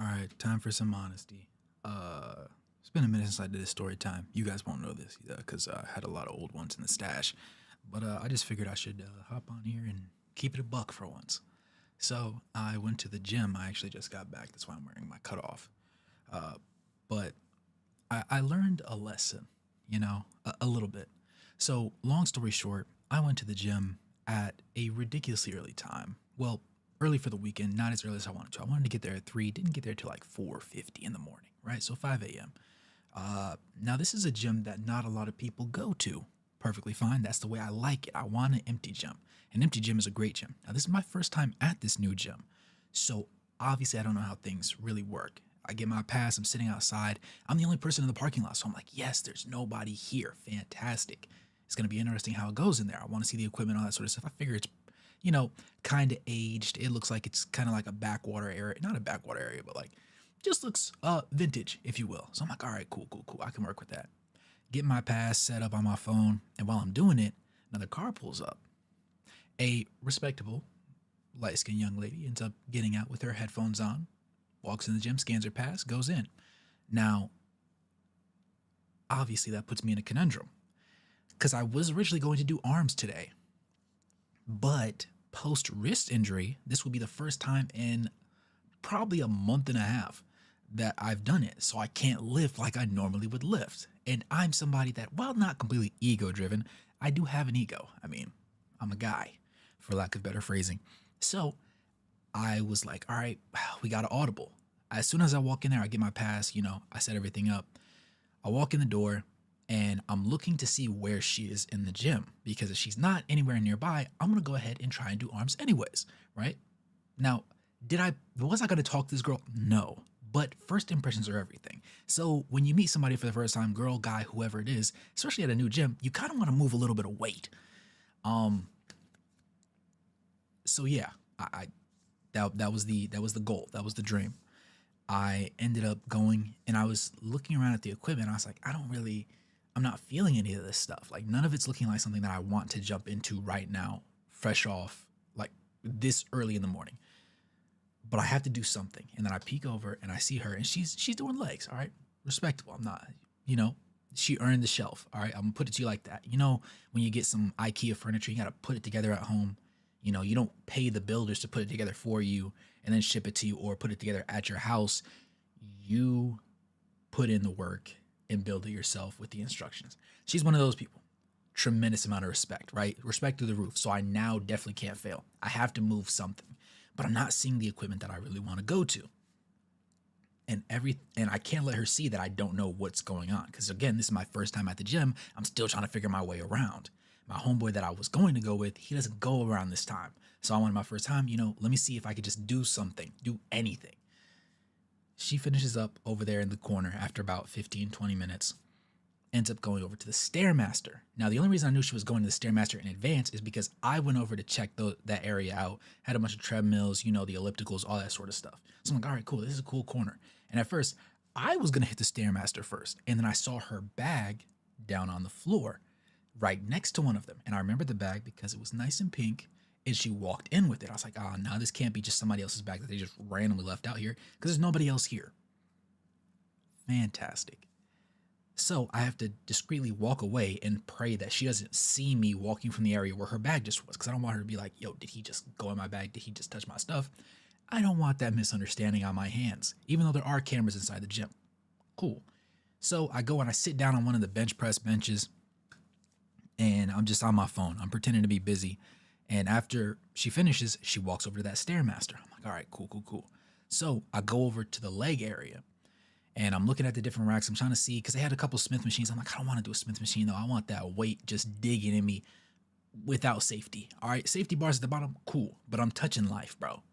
All right, time for some honesty. It's been a minute since I did a story time. You guys won't know this because I had a lot of old ones in the stash. But I just figured I should hop on here and keep it a buck for once. So I went to the gym. I actually just got back. That's why I'm wearing my cutoff. Uh, but I learned a lesson, a little bit. So, long story short, I went to the gym at a ridiculously early time. Well, early for the weekend, not as early as I wanted to. I wanted to get there at 3, didn't get there till like 4:50 in the morning, right? So 5 a.m. Now, this is a gym that not a lot of people go to. Perfectly fine. That's the way I like it. I want an empty gym. An empty gym is a great gym. Now, this is my first time at this new gym. So, obviously, I don't know how things really work. I get my pass, I'm sitting outside. I'm the only person in the parking lot. So, I'm like, yes, there's nobody here. Fantastic. It's going to be interesting how it goes in there. I want to see the equipment, all that sort of stuff. I figure it's, kind of aged. It looks like it's kind of like a backwater area. Not a backwater area, but like just looks vintage, if you will. So I'm like, all right, cool, cool, cool. I can work with that. Get my pass set up on my phone, and while I'm doing it, another car pulls up. A respectable, light-skinned young lady ends up getting out with her headphones on, walks in the gym, scans her pass, goes in. Now, obviously, that puts me in a conundrum because I was originally going to do arms today, but post wrist injury, this will be the first time in probably a month and a half that I've done it. So I can't lift like I normally would lift. And I'm somebody that, while not completely ego driven, I do have an ego. I mean, I'm a guy, for lack of better phrasing. So I was like, all right, we got an audible. As soon as I walk in there, I get my pass, I set everything up. I walk in the door and I'm looking to see where she is in the gym because if she's not anywhere nearby, I'm going to go ahead and try and do arms anyways, right? Now, was I going to talk to this girl? No. But first impressions are everything. So when you meet somebody for the first time, girl, guy, whoever it is, especially at a new gym, you kind of want to move a little bit of weight. Um, so yeah, I that was the goal. That was the dream. I ended up going and I was looking around at the equipment. I was like, I'm not feeling any of this stuff. Like none of it's looking like something that I want to jump into right now, fresh off, like this early in the morning. But I have to do something. And then I peek over and I see her and she's doing legs. All right. Respectable. I'm not, she earned the shelf. All right. I'm gonna put it to you like that. When you get some IKEA furniture, you gotta put it together at home. You don't pay the builders to put it together for you and then ship it to you or put it together at your house. You put in the work and build it yourself with the instructions. She's one of those people. Tremendous amount of respect, right? Respect to the roof. So I now definitely can't fail. I have to move something, but I'm not seeing the equipment that I really want to go to. And I can't let her see that I don't know what's going on. Because again, this is my first time at the gym. I'm still trying to figure my way around. My homeboy that I was going to go with, he doesn't go around this time. So I wanted my first time, let me see if I could just do something, do anything. She finishes up over there in the corner after about 15, 20 minutes, ends up going over to the Stairmaster. Now, the only reason I knew she was going to the Stairmaster in advance is because I went over to check that area out, had a bunch of treadmills, the ellipticals, all that sort of stuff. So I'm like, all right, cool, this is a cool corner. And at first, I was going to hit the Stairmaster first, and then I saw her bag down on the floor right next to one of them. And I remember the bag because it was nice and pink, and she walked in with it. I was like, oh, no, this can't be just somebody else's bag that they just randomly left out here because there's nobody else here. Fantastic. So I have to discreetly walk away and pray that she doesn't see me walking from the area where her bag just was because I don't want her to be like, yo, did he just go in my bag? Did he just touch my stuff? I don't want that misunderstanding on my hands, even though there are cameras inside the gym. Cool. So I go and I sit down on one of the bench press benches and I'm just on my phone. I'm pretending to be busy. And after she finishes, she walks over to that Stairmaster. I'm like, all right, cool, cool, cool. So I go over to the leg area and I'm looking at the different racks. I'm trying to see because they had a couple Smith machines. I'm like, I don't want to do a Smith machine though. I want that weight just digging in me without safety. All right, safety bars at the bottom, cool. But I'm touching life, bro.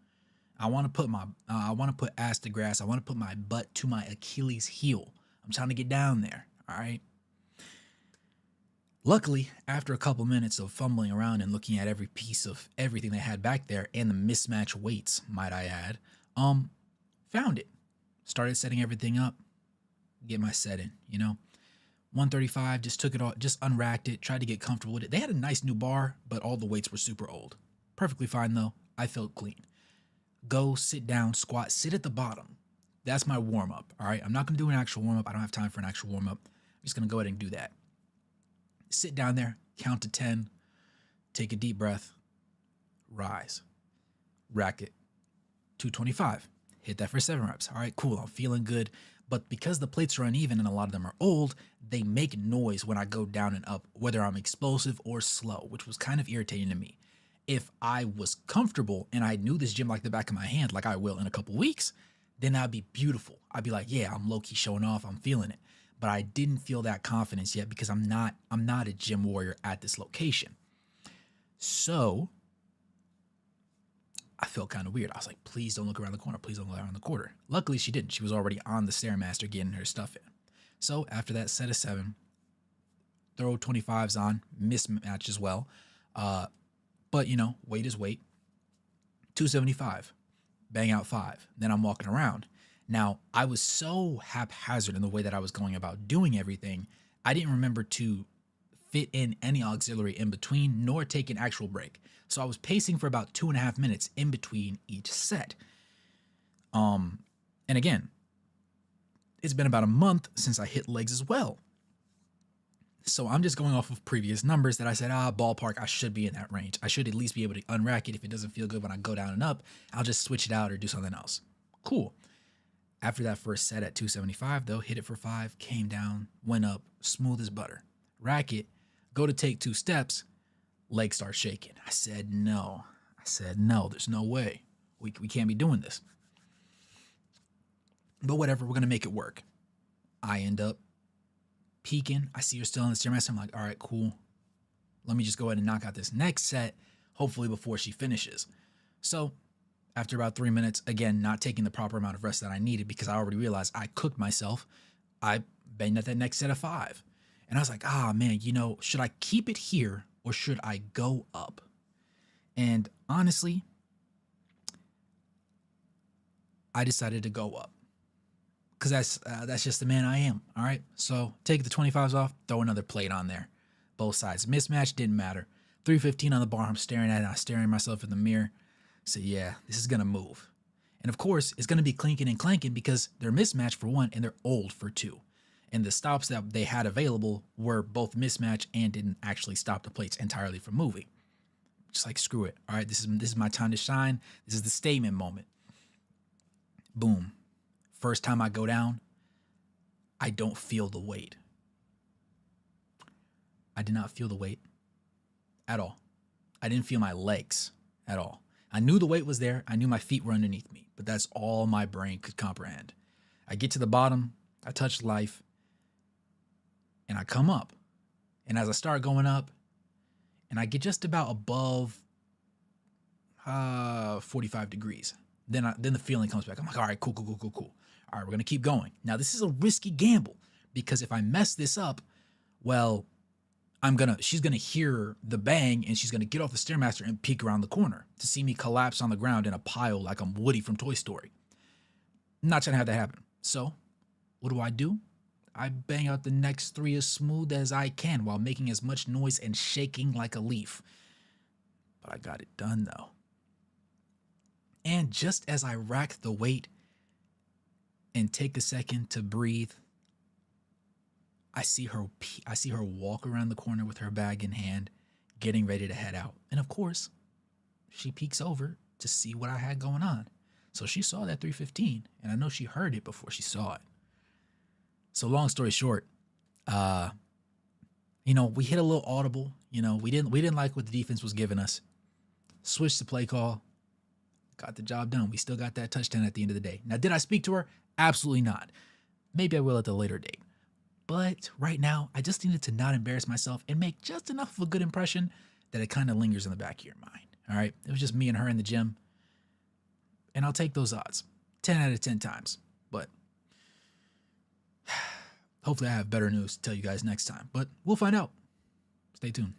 I want to put ass to grass. I want to put my butt to my Achilles heel. I'm trying to get down there. All right. Luckily, after a couple minutes of fumbling around and looking at every piece of everything they had back there and the mismatched weights, might I add, found it. Started setting everything up, get my set in, 135, just took it all, just unracked it, tried to get comfortable with it. They had a nice new bar, but all the weights were super old. Perfectly fine though. I felt clean. Go, sit down, squat, sit at the bottom. That's my warm up. All right. I'm not going to do an actual warm up. I don't have time for an actual warm up. I'm just going to go ahead and do that. Sit down there, count to 10, take a deep breath, rise, rack it, 225. Hit that for 7 reps. All right, cool. I'm feeling good. But because the plates are uneven and a lot of them are old, they make noise when I go down and up, whether I'm explosive or slow, which was kind of irritating to me. If I was comfortable and I knew this gym like the back of my hand, like I will in a couple weeks, then that'd be beautiful. I'd be like, yeah, I'm low-key showing off. I'm feeling it. But I didn't feel that confidence yet because I'm not a gym warrior at this location. So I felt kind of weird. I was like, please don't look around the corner. Please don't look around the corner. Luckily, she didn't. She was already on the Stairmaster getting her stuff in. So after that set of 7, throw 25s on, mismatch as well. But, you know, weight is weight. 275, bang out 5. Then I'm walking around. Now, I was so haphazard in the way that I was going about doing everything, I didn't remember to fit in any auxiliary in between, nor take an actual break. So I was pacing for about 2.5 minutes in between each set. And again, it's been about a month since I hit legs as well. So I'm just going off of previous numbers that I said, ballpark, I should be in that range. I should at least be able to unrack it. If it doesn't feel good when I go down and up, I'll just switch it out or do something else. Cool. After that first set at 275, though, hit it for 5, came down, went up, smooth as butter. Rack it, go to take 2 steps, legs start shaking. I said, no, there's no way. We can't be doing this. But whatever, we're going to make it work. I end up peeking. I see her still in the Stairmaster. I'm like, all right, cool. Let me just go ahead and knock out this next set, hopefully before she finishes. So after about 3 minutes, again, not taking the proper amount of rest that I needed because I already realized I cooked myself, I banged at that next set of 5. And I was like, man, you know, should I keep it here or should I go up? And honestly, I decided to go up because that's just the man I am. All right. So take the 25s off, throw another plate on there. Both sides. Mismatch didn't matter. 315 on the bar. I'm staring at it. I'm staring at myself in the mirror. So yeah, this is going to move. And of course, it's going to be clinking and clanking because they're mismatched for 1 and they're old for 2. And the stops that they had available were both mismatched and didn't actually stop the plates entirely from moving. Just like, screw it. All right, this is my time to shine. This is the statement moment. Boom. First time I go down, I don't feel the weight. I did not feel the weight at all. I didn't feel my legs at all. I knew the weight was there. I knew my feet were underneath me, but that's all my brain could comprehend. I get to the bottom, I touch life, and I come up. And as I start going up, and I get just about above 45 degrees, then the feeling comes back. I'm like, all right, cool. All right, we're going to keep going. Now, this is a risky gamble because if I mess this up, well, she's going to hear the bang and she's going to get off the Stairmaster and peek around the corner to see me collapse on the ground in a pile like I'm Woody from Toy Story. I'm not trying to have that happen. So what do? I bang out the next 3 as smooth as I can while making as much noise and shaking like a leaf. But I got it done, though. And just as I rack the weight and take a second to breathe, I see her walk around the corner with her bag in hand, getting ready to head out. And of course, she peeks over to see what I had going on. So she saw that 315, and I know she heard it before she saw it. So long story short, we hit a little audible. We didn't like what the defense was giving us. Switched the play call. Got the job done. We still got that touchdown at the end of the day. Now, did I speak to her? Absolutely not. Maybe I will at a later date. But right now, I just needed to not embarrass myself and make just enough of a good impression that it kind of lingers in the back of your mind. All right? It was just me and her in the gym. And I'll take those odds. 10 out of 10 times. But hopefully I have better news to tell you guys next time. But we'll find out. Stay tuned.